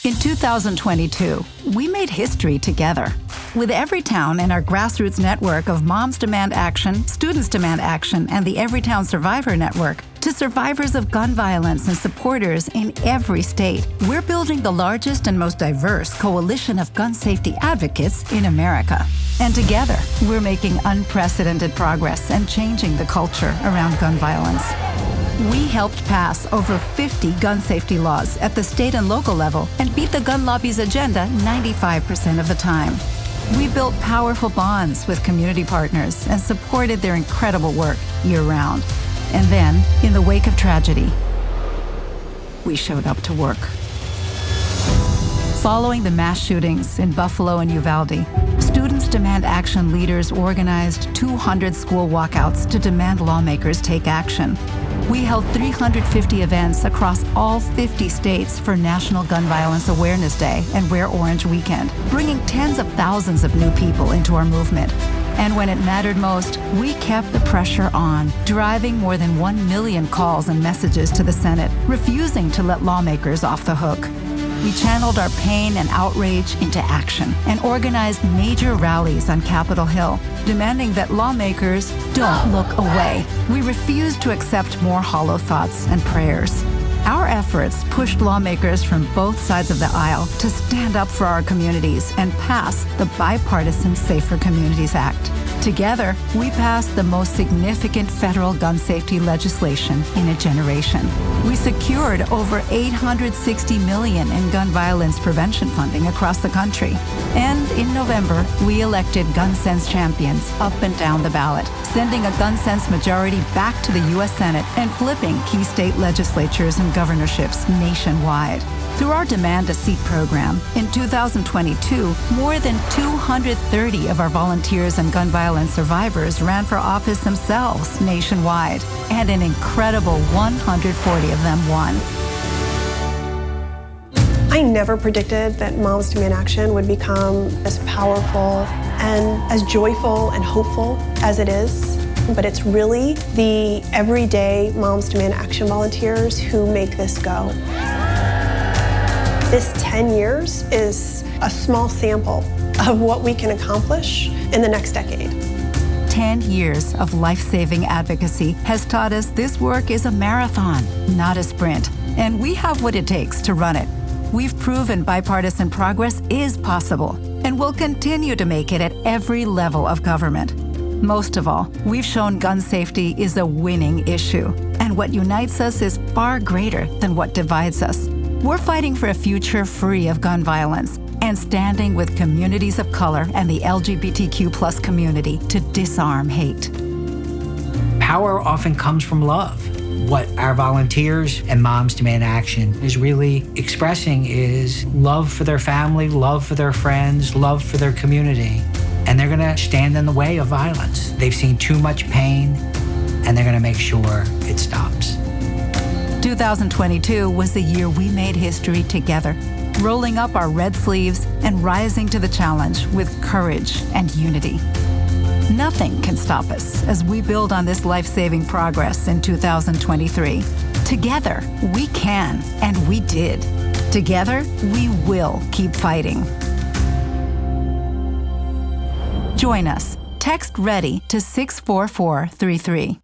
In 2022, we made history together. With Everytown and our grassroots network of Moms Demand Action, Students Demand Action, and the Everytown Survivor Network, to survivors of gun violence and supporters in every state, we're building the largest and most diverse coalition of gun safety advocates in America. And together, we're making unprecedented progress and changing the culture around gun violence. We helped pass over 50 gun safety laws at the state and local level and beat the gun lobby's agenda 95% of the time. We built powerful bonds with community partners and supported their incredible work year-round. And then, in the wake of tragedy, we showed up to work. Following the mass shootings in Buffalo and Uvalde, Students Demand Action leaders organized 200 school walkouts to demand lawmakers take action. We held 350 events across all 50 states for National Gun Violence Awareness Day and Wear Orange Weekend, bringing tens of thousands of new people into our movement. And when it mattered most, we kept the pressure on, driving more than 1 million calls and messages to the Senate, refusing to let lawmakers off the hook. We channeled our pain and outrage into action and organized major rallies on Capitol Hill, demanding that lawmakers don't look away. We refused to accept more hollow thoughts and prayers. Our efforts pushed lawmakers from both sides of the aisle to stand up for our communities and pass the bipartisan Safer Communities Act. Together, we passed the most significant federal gun safety legislation in a generation. We secured over $860 million in gun violence prevention funding across the country. And in November, we elected gun sense champions up and down the ballot, sending a gun sense majority back to the U.S. Senate and flipping key state legislatures and governorships nationwide. Through our Demand a Seat program, in 2022, more than 230 of our volunteers and gun violence survivors ran for office themselves nationwide, and an incredible 140 of them won. I never predicted that Moms Demand Action would become as powerful and as joyful and hopeful as it is. But it's really the everyday Moms Demand Action volunteers who make this go. This 10 years is a small sample of what we can accomplish in the next decade. 10 years of life-saving advocacy has taught us this work is a marathon, not a sprint, and we have what it takes to run it. We've proven bipartisan progress is possible, and we'll continue to make it at every level of government. Most of all, we've shown gun safety is a winning issue, and what unites us is far greater than what divides us. We're fighting for a future free of gun violence and standing with communities of color and the LGBTQ+ community to disarm hate. Power often comes from love. What our volunteers and Moms Demand Action is really expressing is love for their family, love for their friends, love for their community. And they're gonna stand in the way of violence. They've seen too much pain, and they're gonna make sure it stops. 2022 was the year we made history together, rolling up our red sleeves and rising to the challenge with courage and unity. Nothing can stop us as we build on this life-saving progress in 2023. Together, we can, and we did. Together, we will keep fighting. Join us. Text READY to 64433.